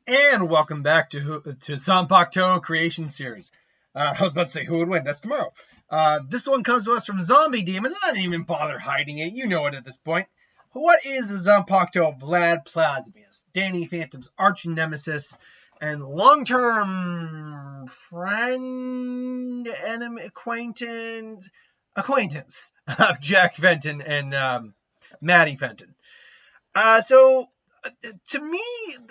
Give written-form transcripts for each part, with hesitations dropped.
And welcome back to Zanpakuto Creation Series. I was about to say who would win. That's tomorrow. This one comes to us from Zombie Demon. I didn't even bother hiding it. You know it at this point. What is the Zanpakuto Vlad Plasmius, Danny Phantom's arch nemesis and long-term friend, enemy, acquaintance of Jack Fenton and Maddie Fenton. To me,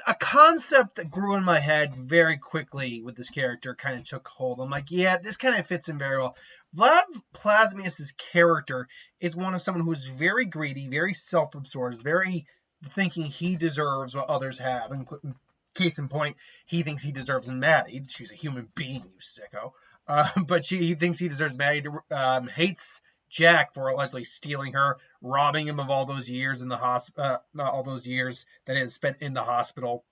a concept that grew in my head very quickly with this character kind of took hold. I'm like, yeah, this kind of fits in very well. Vlad Plasmius' character is one of someone who's very greedy, very self-absorbed, very thinking he deserves what others have. And case in point, he thinks he deserves Maddie. She's a human being, you sicko. But he thinks he deserves Maddie. Hates Jack for allegedly stealing her, robbing him of all those years in the all those years that he had spent in the hospital.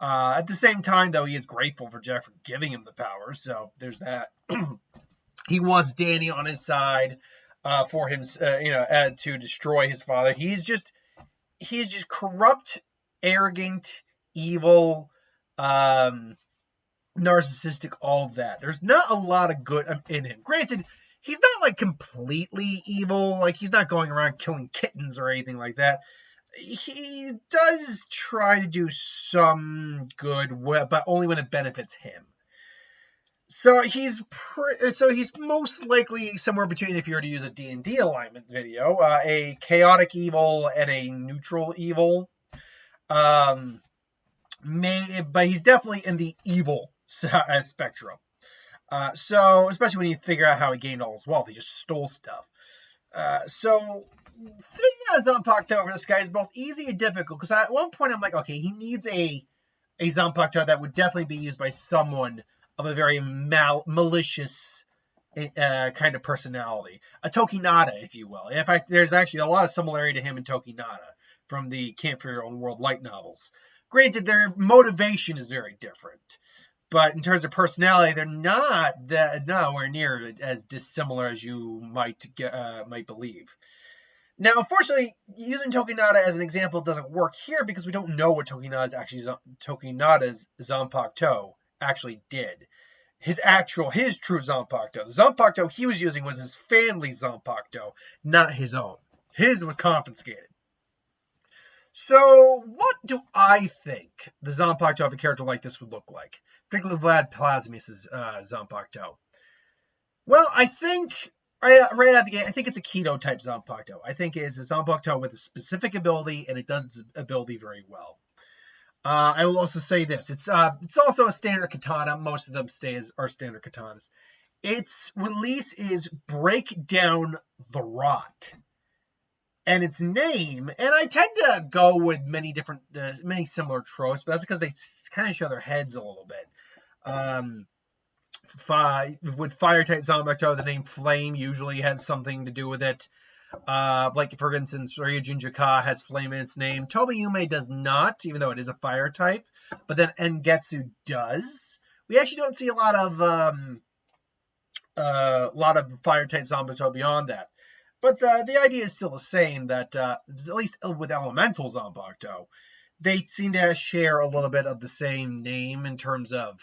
At the same time, though, he is grateful for Jack for giving him the power. So there's that. He wants Danny on his side for him, to destroy his father. He's just corrupt, arrogant, evil, narcissistic, all of that. There's not a lot of good in him. Granted, he's not like completely evil. Like, he's not going around killing kittens or anything like that. He does try to do some good, but only when it benefits him. So he's most likely somewhere between, if you were to use a D&D alignment video, a chaotic evil and a neutral evil. But he's definitely in the evil spectrum. So, especially when you figure out how he gained all his wealth, he just stole stuff. So, thinking of Zanpakuto over this guy is both easy and difficult, because at one point I'm like, okay, he needs a Zanpakuto that would definitely be used by someone of a very malicious kind of personality. A Tokinata, if you will. In fact, there's actually a lot of similarity to him and Tokinata from the Camp for Your Own World light novels. Granted, their motivation is very different. But in terms of personality, they're nowhere near as dissimilar as you might believe. Now, unfortunately, using Tokinata as an example doesn't work here because we don't know what Tokinata's Zanpakuto actually did. His true Zanpakuto. The Zanpakuto he was using was his family's Zanpakuto, not his own. His was confiscated. So, what do I think the Zanpakuto of a character like this would look like? Particularly Vlad Plasmius' Zanpakuto. Well, I think, right out the gate, I think it's a Keto type Zanpakuto. I think it's a Zanpakuto with a specific ability, and it does its ability very well. I will also say this. It's also a standard katana. Most of them are standard katanas. Its release is Break Down the Rot. And its name, and I tend to go with many similar tropes, but that's because they kind of show their heads a little bit. With fire-type Zanpakuto, the name Flame usually has something to do with it. Like, for instance, Ryujin Jaka has Flame in its name. Tobiyume does not, even though it is a fire-type. But then Engetsu does. We actually don't see a lot of fire-type Zanpakuto beyond that. But the idea is still the same, that at least with elemental Zanpakuto, they seem to share a little bit of the same name in terms of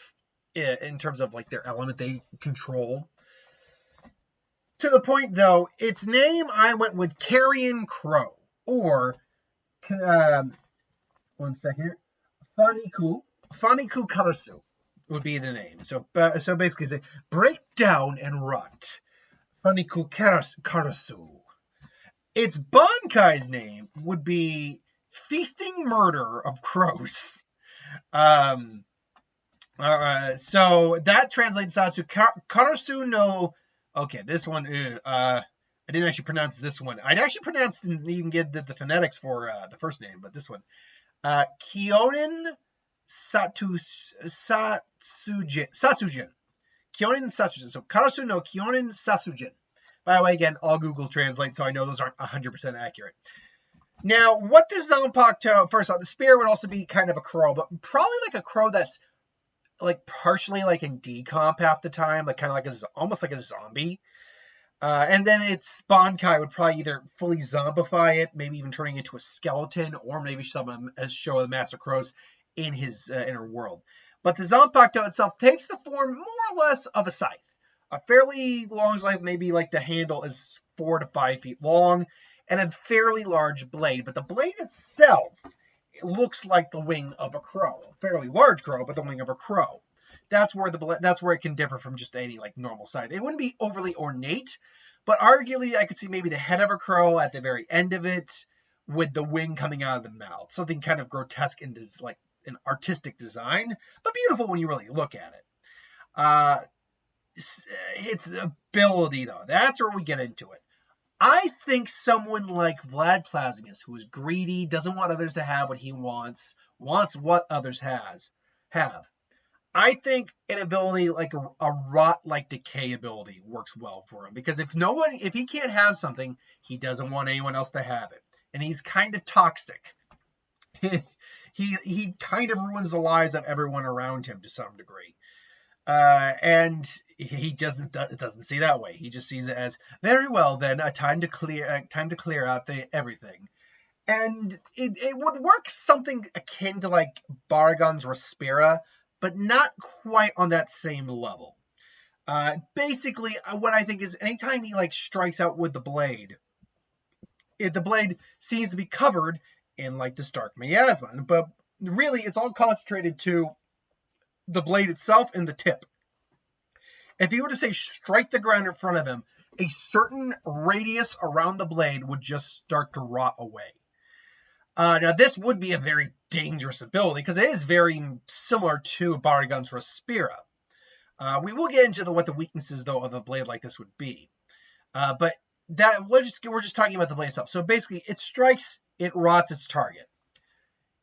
like their element they control. To the point, though, its name I went with Carrion Crow, or one second here, Faniku Karasu would be the name. So basically, say break down and rot. Faniku Karasu. Its Bankai's name would be Feasting Murder of Crows. So that translates out to Karasu no. Okay, this one. I didn't actually pronounce this one. I'd actually pronounced and even get the phonetics for the first name, but this one. Kyonin Satsujin. Kyonin Satsujin. So Karasu no Kyonin Satsujin. By the way, again, I'll Google Translate, so I know those aren't 100% accurate. Now, what this Zanpakuto, first off, the spear would also be kind of a crow, but probably like a crow that's like partially like in decomp half the time, like kind of like almost like a zombie. And then its Bankai would probably either fully zombify it, maybe even turning it into a skeleton, or maybe show the Master Crows in his inner world. But the Zanpakuto itself takes the form more or less of a scythe. A fairly long scythe, maybe like the handle is 4 to 5 feet long, and a fairly large blade. But the blade itself, it looks like the wing of a crow. A fairly large crow, but the wing of a crow. That's where it can differ from just any like normal scythe. It wouldn't be overly ornate, but arguably I could see maybe the head of a crow at the very end of it with the wing coming out of the mouth. Something kind of grotesque and like an artistic design, but beautiful when you really look at it. Its ability, though, that's where we get into it. I think someone like Vlad Plasmius, who is greedy, doesn't want others to have what he wants what others have. I think an ability like a rot-like decay ability works well for him, because if he can't have something, he doesn't want anyone else to have it, and he's kind of toxic. he kind of ruins the lives of everyone around him to some degree. And he doesn't see that way. He just sees it as, very well then, a time to clear out everything. And it would work something akin to like Baragon's Respira, but not quite on that same level. Basically, what I think is anytime he like strikes out with the blade, the blade seems to be covered in like this dark miasma, but really it's all concentrated to the blade itself and the tip. If he were to say strike the ground in front of him, a certain radius around the blade would just start to rot away. Now, this would be a very dangerous ability because it is very similar to Baragon's Respira. We will get into what the weaknesses, though, of a blade like this would be. But we're just talking about the blade itself. So basically, it strikes, it rots its target.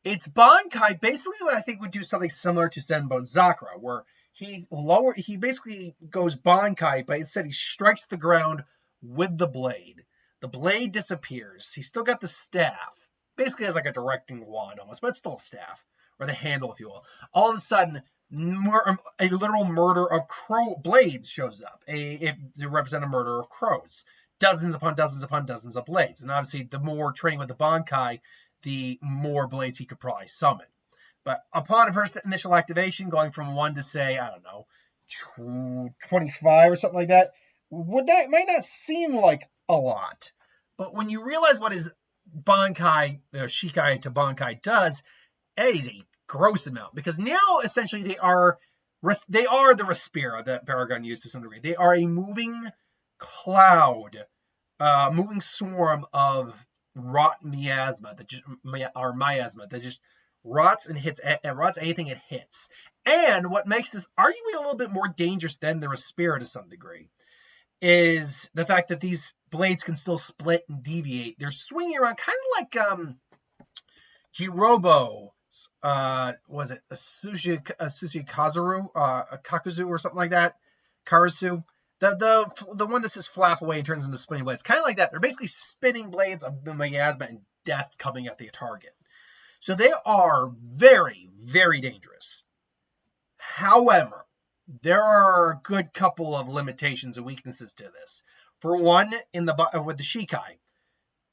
Its Bankai basically what I think would do something similar to Zenbone Zakura, where he basically goes Bankai, but instead he strikes the ground with the blade. The blade disappears. He's still got the staff. Basically has like a directing wand almost, but it's still a staff, or the handle, if you will. All of a sudden, a literal murder of crow blades shows up. To represent a murder of crows. Dozens upon dozens upon dozens of blades. And obviously, the more training with the Bankai, the more blades he could probably summon. But upon first initial activation, going from 1 to, say, I don't know, 25 or something like that, might not seem like a lot. But when you realize what his Bankai, Shikai to Bankai does, it is a gross amount. Because now, essentially, they are the Respira that Baragon used to some degree. They are a moving cloud, moving swarm of rot miasma that just rots and hits and rots anything it hits. And what makes this arguably a little bit more dangerous than the Respira to some degree is the fact that these blades can still split and deviate. They're swinging around kind of like Jirobo, was it Sushi Kazuru, Kakuzu or something like that? Karasu. The one that says flap away and turns into spinning blades. Kind of like that. They're basically spinning blades of miasma and death coming at the target. So they are very, very dangerous. However, there are a good couple of limitations and weaknesses to this. For one, with the Shikai,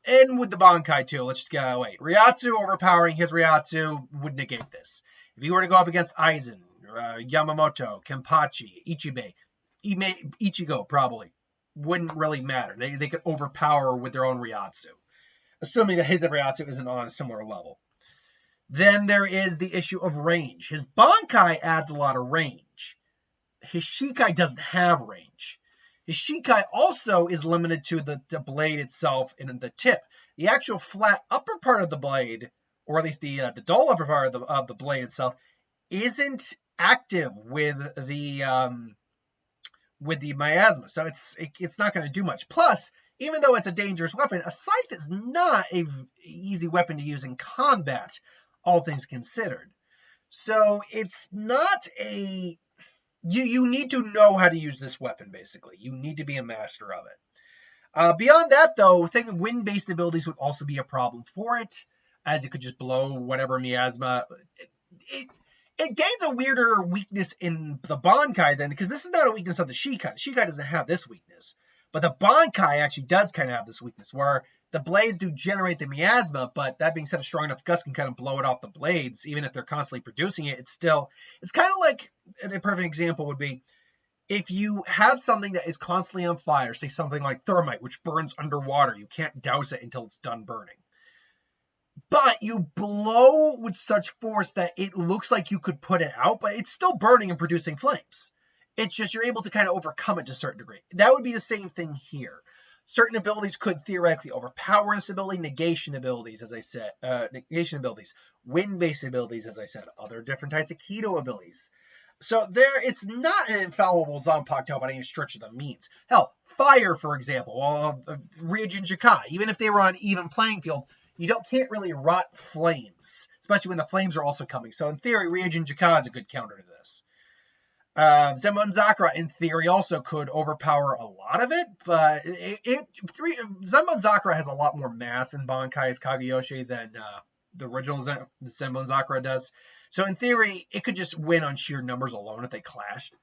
and with the Bankai too. Let's just get out of the way. Ryatsu overpowering his Ryatsu would negate this. If you were to go up against Aizen, Yamamoto, Kenpachi, Ichigo probably wouldn't really matter. They could overpower with their own Ryatsu, assuming that his Ryatsu isn't on a similar level. Then there is the issue of range. His Bankai adds a lot of range. His Shikai doesn't have range. His Shikai also is limited to the blade itself and the tip. The actual flat upper part of the blade, or at least the dull upper part of the blade itself, isn't active with the miasma, so it's not going to do much. Plus, even though it's a dangerous weapon, a scythe is not an easy weapon to use in combat, all things considered. So it's not a... You need to know how to use this weapon, basically. You need to be a master of it. Beyond that, though, I think wind-based abilities would also be a problem for it, as it could just blow whatever miasma. It gains a weirder weakness in the Bankai, then, because this is not a weakness of the Shikai. The Shikai doesn't have this weakness. But the Bankai actually does kind of have this weakness, where The blades do generate the miasma, but that being said, a strong enough gust can kind of blow it off the blades. Even if they're constantly producing it, it's kind of like, a perfect example would be, if you have something that is constantly on fire, say something like thermite, which burns underwater, you can't douse it until it's done burning. But you blow with such force that it looks like you could put it out, but it's still burning and producing flames. It's just you're able to kind of overcome it to a certain degree. That would be the same thing here. Certain abilities could theoretically overpower this ability. Negation abilities, as I said. Negation abilities. Wind-based abilities, as I said. Other different types of Keto abilities. So it's not an infallible Zanpakuto by any stretch of the means. Hell, fire, for example, Ryujin Jikai, even if they were on even playing field, you can't really rot flames, especially when the flames are also coming. So in theory, Ryujin Jikai is a good counter to this. Zenmon Zakura, in theory, also could overpower a lot of it, but Zenmon Zakura has a lot more mass in Bankai's Kageyoshi than the original Zenmon Zakura does. So in theory, it could just win on sheer numbers alone if they clashed.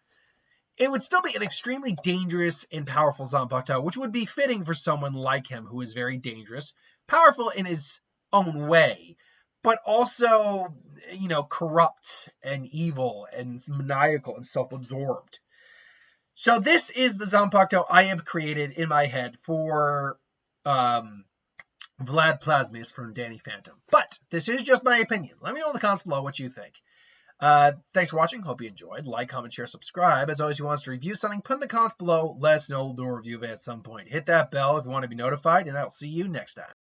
It would still be an extremely dangerous and powerful Zanpakuto, which would be fitting for someone like him who is very dangerous, powerful in his own way, but also, corrupt and evil and maniacal and self-absorbed. So this is the Zanpakuto I have created in my head for Vlad Plasmius from Danny Phantom. But this is just my opinion. Let me know in the comments below what you think. Thanks for watching. Hope you enjoyed. Like, comment, share, subscribe. As always, if you want us to review something, put in the comments below. Let us know. We'll do a review of it at some point. Hit that bell if you want to be notified, and I'll see you next time.